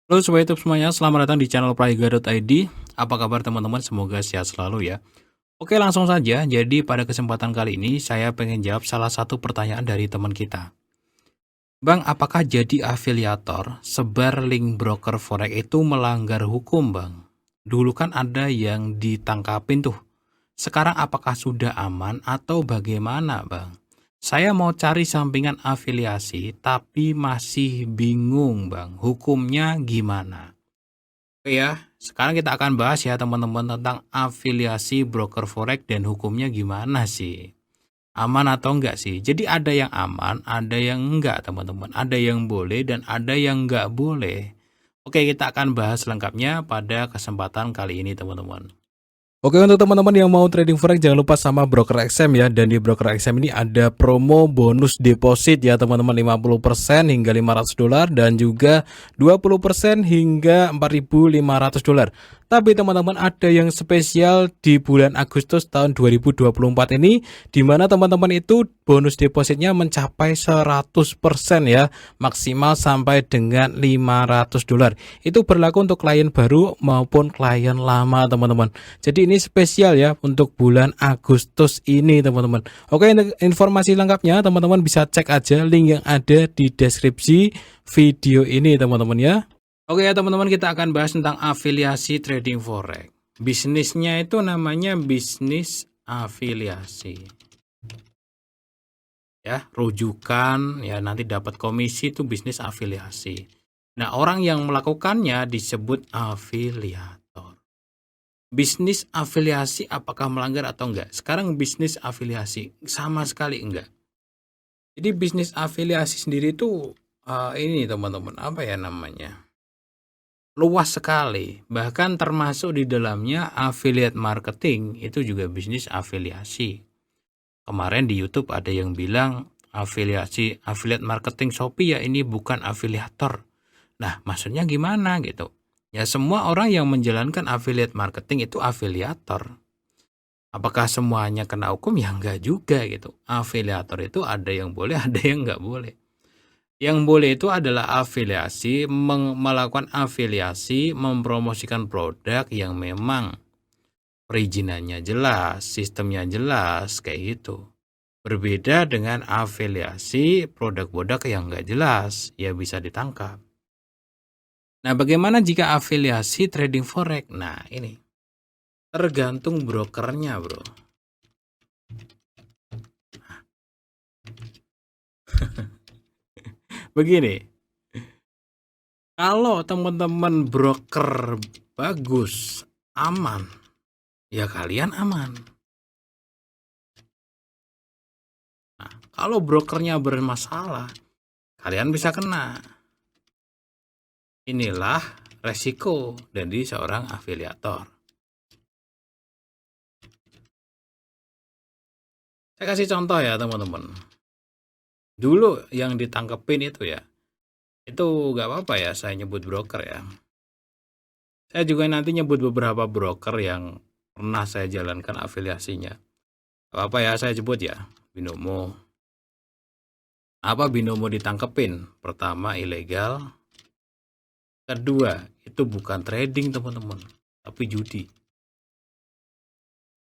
Halo Sobat YouTube semuanya, selamat datang di channel Prayega.id. Apa kabar teman-teman? Semoga sehat selalu ya. Oke, langsung saja. Jadi pada kesempatan kali ini saya pengen jawab salah satu pertanyaan dari teman kita. Bang, apakah jadi afiliator sebar link broker forex itu melanggar hukum, Bang? Dulu kan ada yang ditangkapin tuh. Sekarang apakah sudah aman atau bagaimana, Bang? Saya mau cari sampingan afiliasi tapi masih bingung, Bang. Hukumnya gimana? Oke ya, sekarang kita akan bahas ya teman-teman tentang afiliasi broker forex dan hukumnya gimana sih. Aman atau enggak sih? Jadi ada yang aman, ada yang enggak teman-teman. Ada yang boleh dan ada yang enggak boleh. Oke, kita akan bahas lengkapnya pada kesempatan kali ini teman-teman. Oke, untuk teman-teman yang mau trading forex jangan lupa sama broker XM ya. Dan di broker XM ini ada promo bonus deposit ya teman-teman, 50% hingga $500 dan juga 20% hingga $4.500. Tapi teman-teman ada yang spesial di bulan Agustus tahun 2024 ini, di mana teman-teman itu bonus depositnya mencapai 100% ya, maksimal sampai dengan $500. Itu berlaku untuk klien baru maupun klien lama teman-teman. Jadi ini spesial ya untuk bulan Agustus ini teman-teman. Oke, informasi lengkapnya teman-teman bisa cek aja link yang ada di deskripsi video ini teman-teman ya. Oke ya teman-teman, kita akan bahas tentang afiliasi trading forex. Bisnisnya itu namanya bisnis afiliasi. Ya, rujukan ya, nanti dapat komisi itu bisnis afiliasi. Nah, orang yang melakukannya disebut afiliator. Bisnis afiliasi apakah melanggar atau enggak? Sekarang bisnis afiliasi sama sekali enggak. Jadi bisnis afiliasi sendiri itu ini teman-teman, apa ya namanya? Luas sekali, bahkan termasuk di dalamnya affiliate marketing, itu juga bisnis afiliasi. Kemarin di YouTube ada yang bilang affiliate marketing Shopee ya ini bukan afiliator. Nah, maksudnya gimana gitu? Ya semua orang yang menjalankan affiliate marketing itu afiliator. Apakah semuanya kena hukum? Ya enggak juga gitu. Afiliator itu ada yang boleh, ada yang enggak boleh. Yang boleh itu adalah afiliasi, melakukan afiliasi, mempromosikan produk yang memang perizinannya jelas, sistemnya jelas, kayak gitu. Berbeda dengan afiliasi produk-produk yang nggak jelas, ya bisa ditangkap. Nah, bagaimana jika afiliasi trading forex? Nah, ini tergantung brokernya, bro. Begini, kalau teman-teman broker bagus, aman, ya kalian aman. Nah, kalau brokernya bermasalah, kalian bisa kena. Inilah resiko dari seorang afiliator. Saya kasih contoh ya teman-teman. Dulu yang ditangkepin itu ya, itu nggak apa-apa ya saya nyebut broker ya. Saya juga nanti nyebut beberapa broker yang pernah saya jalankan afiliasinya. Gak apa ya saya sebut ya, Binomo. Apa Binomo ditangkepin? Pertama ilegal, kedua itu bukan trading teman-teman, tapi judi.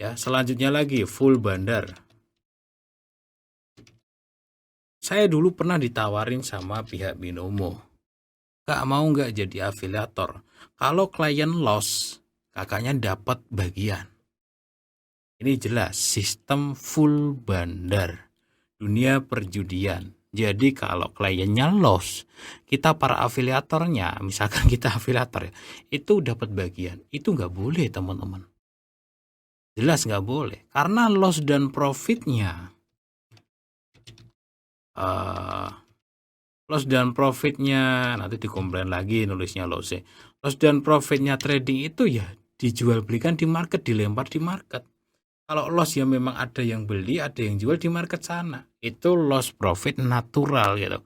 Ya, selanjutnya lagi full bandar. Saya dulu pernah ditawarin sama pihak Binomo. Kak mau nggak jadi afiliator? Kalau klien loss, kakaknya dapat bagian. Ini jelas sistem full bandar, dunia perjudian. Jadi kalau kliennya loss, kita para afiliatornya, misalkan kita afiliator ya, itu dapat bagian. Itu nggak boleh teman-teman. Jelas nggak boleh. Karena loss dan profitnya, loss dan profitnya nanti dikomplain lagi nulisnya loss. Loss dan profitnya trading itu ya dijual belikan di market, dilempar di market. Kalau loss ya memang ada yang beli, ada yang jual di market sana. Itu loss profit natural gitu.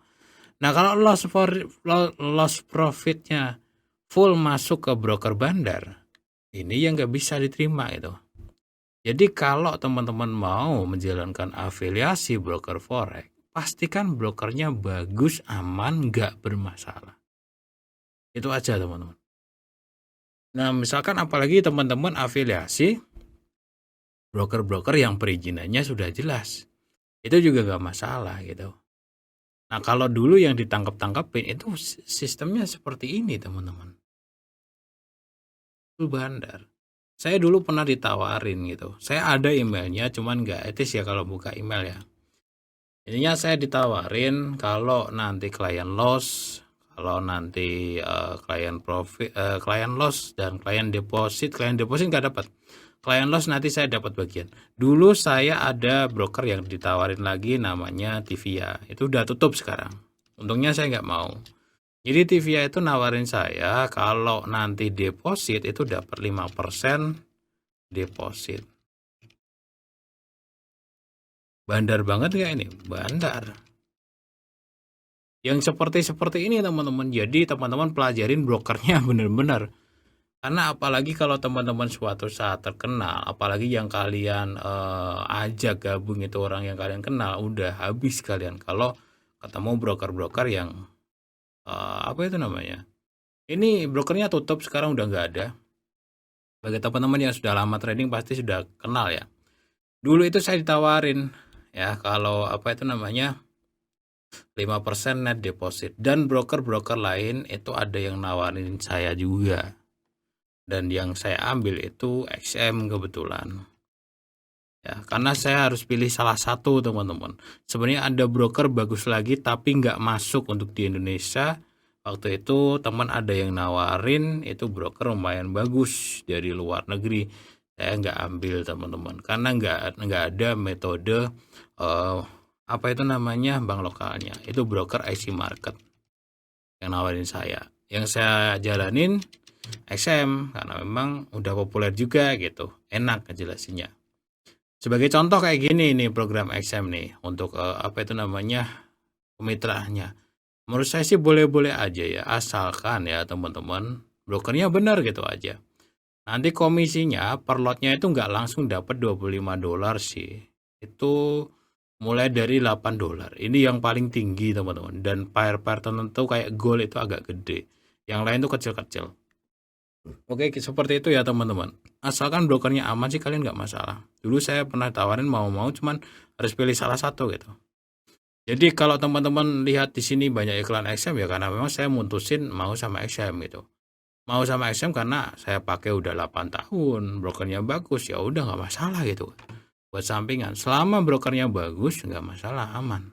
Nah, kalau loss profitnya full masuk ke broker bandar, ini yang nggak bisa diterima itu. Jadi kalau teman-teman mau menjalankan afiliasi broker forex, pastikan brokernya bagus, aman, nggak bermasalah. Itu aja teman-teman. Nah, misalkan apalagi teman-teman afiliasi broker-broker yang perizinannya sudah jelas. Itu juga gak masalah gitu. Nah, kalau dulu yang ditangkap-tangkapin itu sistemnya seperti ini teman-teman. Itu bandar. Saya dulu pernah ditawarin gitu. Saya ada emailnya, cuman gak etis ya kalau buka email ya. Intinya saya ditawarin kalau nanti klien loss, kalau nanti klien profit, klien loss dan klien deposit nggak dapat. Klien loss nanti saya dapat bagian. Dulu saya ada broker yang ditawarin lagi namanya Tivia. Itu udah tutup sekarang. Untungnya saya nggak mau. Jadi Tivia itu nawarin saya kalau nanti deposit itu dapat 5% deposit. Bandar banget nggak ini? Bandar. Yang seperti ini teman-teman. Jadi teman-teman pelajarin brokernya benar-benar. Karena apalagi kalau teman-teman suatu saat terkenal, apalagi yang kalian ajak gabung itu orang yang kalian kenal, udah habis kalian kalau ketemu broker-broker yang apa itu namanya? Ini brokernya tutup sekarang udah nggak ada. Bagi teman-teman yang sudah lama trading pasti sudah kenal ya. Dulu itu saya ditawarin ya kalau apa itu namanya 5% net deposit, dan broker-broker lain itu ada yang nawarin saya juga. Dan yang saya ambil itu XM kebetulan. Ya, karena saya harus pilih salah satu teman-teman. Sebenarnya ada broker bagus lagi tapi nggak masuk untuk di Indonesia. Waktu itu teman ada yang nawarin itu broker lumayan bagus dari luar negeri. Saya nggak ambil teman-teman karena nggak ada metode apa itu namanya bank lokalnya. Itu broker IC Market yang nawarin saya. Yang saya jalanin XM karena memang udah populer juga gitu, enak ngejelasinnya. Sebagai contoh kayak gini nih program XM nih untuk apa itu namanya kemitraannya. Menurut saya sih boleh-boleh aja ya, asalkan ya teman-teman brokernya benar gitu aja. Nanti komisinya per lotnya itu nggak langsung dapat $25 sih. Itu mulai dari $8. Ini yang paling tinggi teman-teman. Dan pair-pair tertentu kayak gold itu agak gede. Yang lain tuh kecil-kecil. Oke, seperti itu ya teman-teman. Asalkan brokernya aman sih kalian nggak masalah. Dulu saya pernah tawarin mau-mau cuman harus pilih salah satu gitu. Jadi kalau teman-teman lihat di sini banyak iklan XM ya karena memang saya mutusin mau sama XM gitu. Mau sama XM karena saya pakai udah 8 tahun, brokernya bagus ya udah nggak masalah gitu. Buat sampingan, selama brokernya bagus nggak masalah, aman.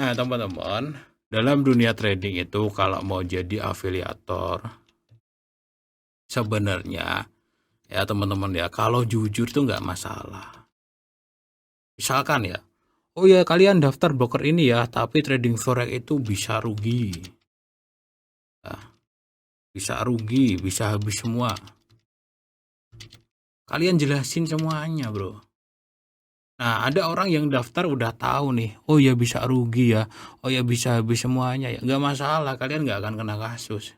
Nah teman-teman, dalam dunia trading itu kalau mau jadi afiliator sebenarnya ya teman-teman ya kalau jujur tuh nggak masalah. Misalkan ya, oh ya kalian daftar broker ini ya tapi trading forex itu bisa rugi ya, bisa habis semua. Kalian jelasin semuanya bro. Nah ada orang yang daftar udah tahu nih, oh ya bisa rugi ya, oh ya bisa habis semuanya ya, nggak masalah, kalian nggak akan kena kasus.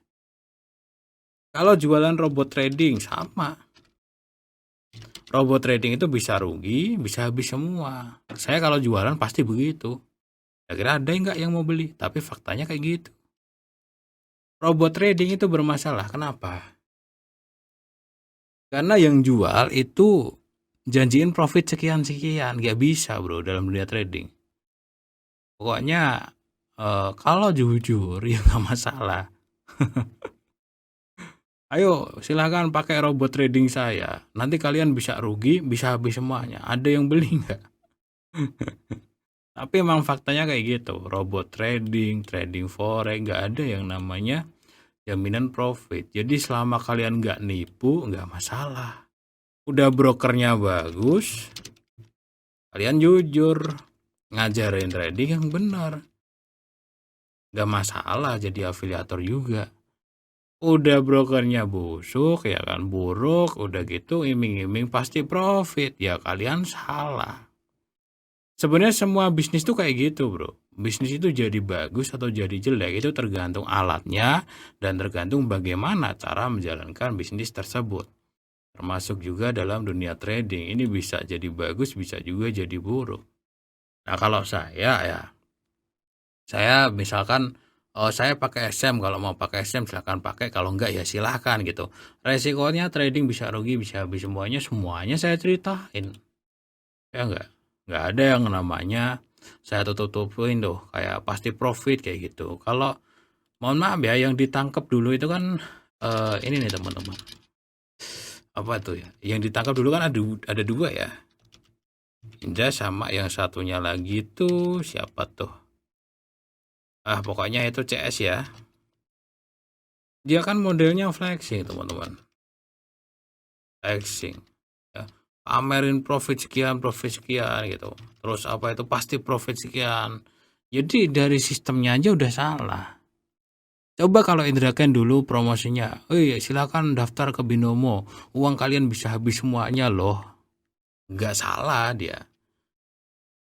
Kalau jualan robot trading sama. Robot trading itu bisa rugi, bisa habis semua. Saya kalau jualan pasti begitu. Kira-kira ada nggak yang mau beli? Tapi faktanya kayak gitu. Robot trading itu bermasalah. Kenapa? Karena yang jual itu janjiin profit sekian-sekian. Nggak bisa bro dalam dunia trading. Pokoknya kalau jujur ya nggak masalah. Ayo silahkan pakai robot trading saya. Nanti kalian bisa rugi, bisa habis semuanya. Ada yang beli nggak? Tapi emang faktanya kayak gitu. Robot trading, trading forex, nggak ada yang namanya jaminan profit. Jadi selama kalian nggak nipu, nggak masalah. Udah brokernya bagus, kalian jujur, ngajarin trading yang benar. Nggak masalah jadi afiliator juga. Udah brokernya busuk ya kan, buruk, udah gitu iming-iming pasti profit, ya kalian salah. Sebenarnya semua bisnis tuh kayak gitu bro. Bisnis itu jadi bagus atau jadi jelek itu tergantung alatnya dan tergantung bagaimana cara menjalankan bisnis tersebut. Termasuk juga dalam dunia trading, ini bisa jadi bagus, bisa juga jadi buruk. Nah kalau saya ya, saya misalkan Oh, saya pakai SM, kalau mau pakai SM silahkan pakai, kalau enggak ya silahkan gitu. Resikonya trading bisa rugi, bisa habis semuanya saya ceritain. Ya enggak ada yang namanya saya tutup-tutupin tuh, kayak pasti profit kayak gitu. Kalau mohon maaf ya, yang ditangkap dulu itu kan ini nih teman-teman. Apa tuh ya? Yang ditangkap dulu kan ada dua ya. Indra sama yang satunya lagi tuh siapa tuh? Ah, pokoknya itu CS ya. Dia kan modelnya flexing, teman-teman. Flexing. Ya. Pamerin profit sekian gitu. Terus apa itu pasti profit sekian. Jadi dari sistemnya aja udah salah. Coba kalau Indra Ken dulu promosinya, silakan daftar ke Binomo, uang kalian bisa habis semuanya loh. Nggak salah dia.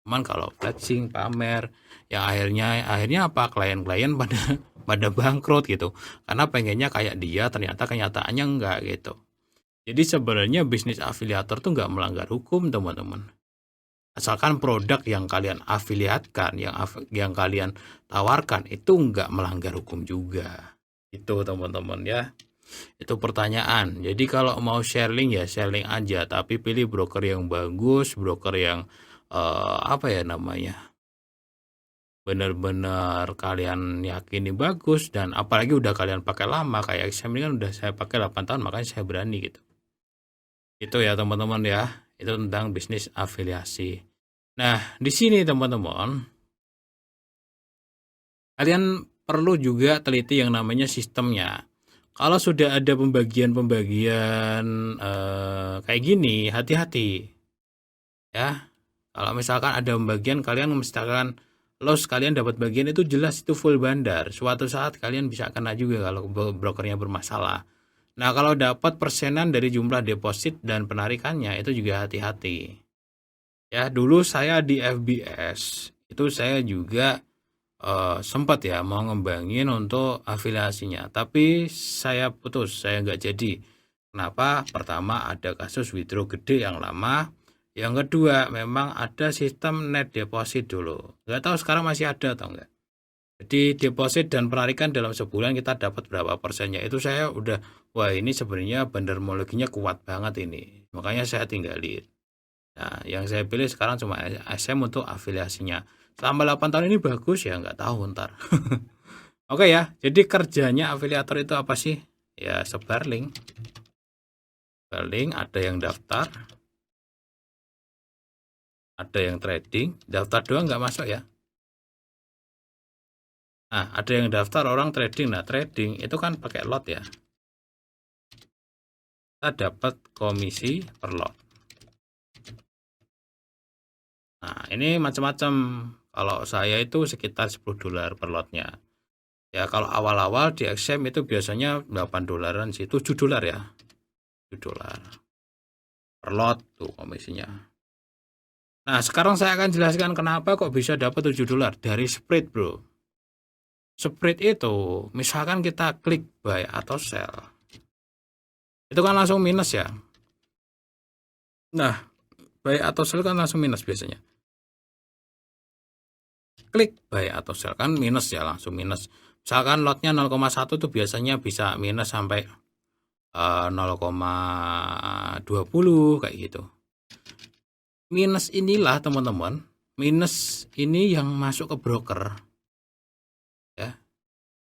Cuman kalau flexing, pamer, yang akhirnya apa? Klien-klien pada pada bangkrut gitu. Karena pengennya kayak dia, ternyata kenyataannya enggak gitu. Jadi sebenarnya bisnis afiliator tuh nggak melanggar hukum, teman-teman. Asalkan produk yang kalian afiliatkan, yang kalian tawarkan itu nggak melanggar hukum juga. Itu teman-teman ya. Itu pertanyaan. Jadi kalau mau sharing ya sharing aja, tapi pilih broker yang bagus, broker yang apa ya namanya? Benar-benar kalian yakini bagus, dan apalagi udah kalian pakai lama kayak XM ini kan udah saya pakai 8 tahun, makanya saya berani gitu. Itu ya teman-teman ya. Itu tentang bisnis afiliasi. Nah, di sini teman-teman, kalian perlu juga teliti yang namanya sistemnya. Kalau sudah ada pembagian-pembagian kayak gini, hati-hati ya. Kalau misalkan ada pembagian, kalian misalkan loss, kalian dapat bagian itu jelas itu full bandar. Suatu saat kalian bisa kena juga kalau brokernya bermasalah. Nah, kalau dapat persenan dari jumlah deposit dan penarikannya itu juga hati-hati. Ya, dulu saya di FBS itu saya juga sempat ya mau ngembangin untuk afiliasinya, tapi saya putus, saya nggak jadi. Kenapa? Pertama ada kasus withdraw gede yang lama, yang kedua memang ada sistem net deposit dulu. Nggak tahu sekarang masih ada atau enggak. Jadi deposit dan penarikan dalam sebulan kita dapat berapa persennya. Itu saya udah, wah ini sebenarnya bandarmologinya kuat banget ini. Makanya saya tinggalin. Nah, yang saya pilih sekarang cuma SM untuk afiliasinya. Selama 8 tahun ini bagus ya, nggak tahu ntar. Oke ya, jadi kerjanya afiliator itu apa sih? Ya sebar link. Ada yang daftar, ada yang trading. Daftar doang nggak masuk ya. Nah, ada yang daftar orang trading. Nah, trading itu kan pakai lot ya. Kita dapat komisi per lot. Nah, ini macam-macam. Kalau saya itu sekitar $10 per lotnya. Ya, kalau awal-awal di XM itu biasanya $8 sih, $7 ya. $7 per lot tuh komisinya. Nah, sekarang saya akan jelaskan kenapa kok bisa dapat $7 dari spread, bro. Spread itu, misalkan kita klik buy atau sell, itu kan langsung minus ya. Nah, buy atau sell kan langsung minus biasanya. Klik buy atau sell kan minus ya, langsung minus. Misalkan lotnya 0,1 tuh biasanya bisa minus sampai 0,20 kayak gitu. Minus inilah teman-teman, minus ini yang masuk ke broker ya.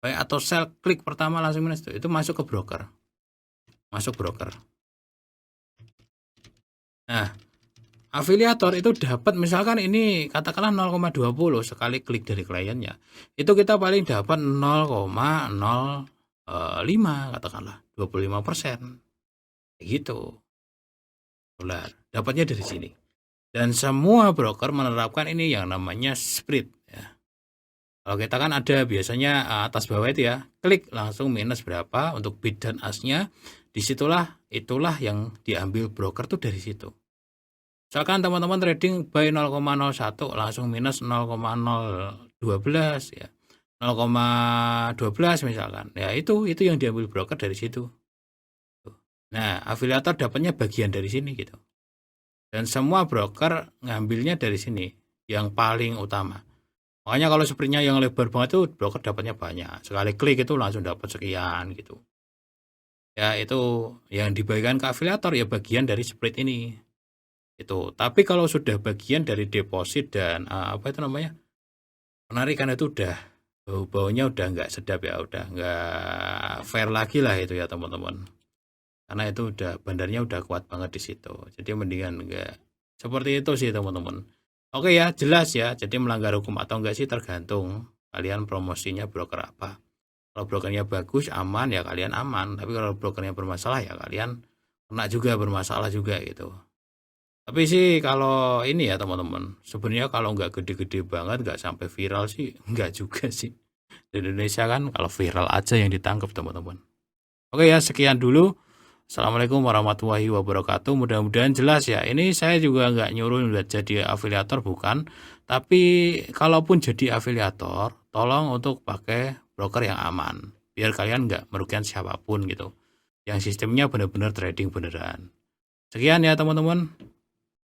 Buy atau sell, klik pertama langsung minus itu masuk ke broker. Nah, afiliator itu dapat misalkan ini katakanlah 0,20 sekali klik dari kliennya. Itu kita paling dapat 0,05 katakanlah 25%. Gitu. Dolar. Dapatnya dari sini. Dan semua broker menerapkan ini yang namanya spread ya. Kalau kita kan ada biasanya atas bawah itu ya, klik langsung minus berapa untuk bid dan asnya, itulah yang diambil broker tuh dari situ. Misalkan teman-teman trading buy 0,01 langsung minus 0,012 ya. 0,12 misalkan. Ya itu yang diambil broker dari situ. Nah, afiliator dapatnya bagian dari sini gitu. Dan semua broker ngambilnya dari sini yang paling utama. Makanya kalau spreadnya yang lebar banget itu broker dapatnya banyak. Sekali klik itu langsung dapat sekian gitu. Ya itu yang dibagikan ke afiliator ya bagian dari spread ini. Itu. Tapi kalau sudah bagian dari deposit dan apa itu namanya? Penarikan itu udah bau-baunya udah nggak sedap ya, udah nggak fair lagi lah itu ya teman-teman. Karena itu udah bandarnya udah kuat banget di situ. Jadi mendingan nggak seperti itu sih teman-teman. Oke ya, jelas ya. Jadi melanggar hukum atau enggak sih tergantung kalian promosinya broker apa. Kalau brokernya bagus, aman ya kalian aman. Tapi kalau brokernya bermasalah ya kalian kena juga, bermasalah juga gitu. Tapi sih kalau ini ya teman-teman, sebenarnya kalau nggak gede-gede banget, nggak sampai viral sih, nggak juga sih. Di Indonesia kan kalau viral aja yang ditangkap teman-teman. Oke ya, sekian dulu. Assalamualaikum warahmatullahi wabarakatuh. Mudah-mudahan jelas ya. Ini saya juga nggak nyuruh jadi afiliator, bukan. Tapi kalaupun jadi afiliator, tolong untuk pakai broker yang aman. Biar kalian nggak merugikan siapapun gitu. Yang sistemnya benar-benar trading beneran. Sekian ya teman-teman.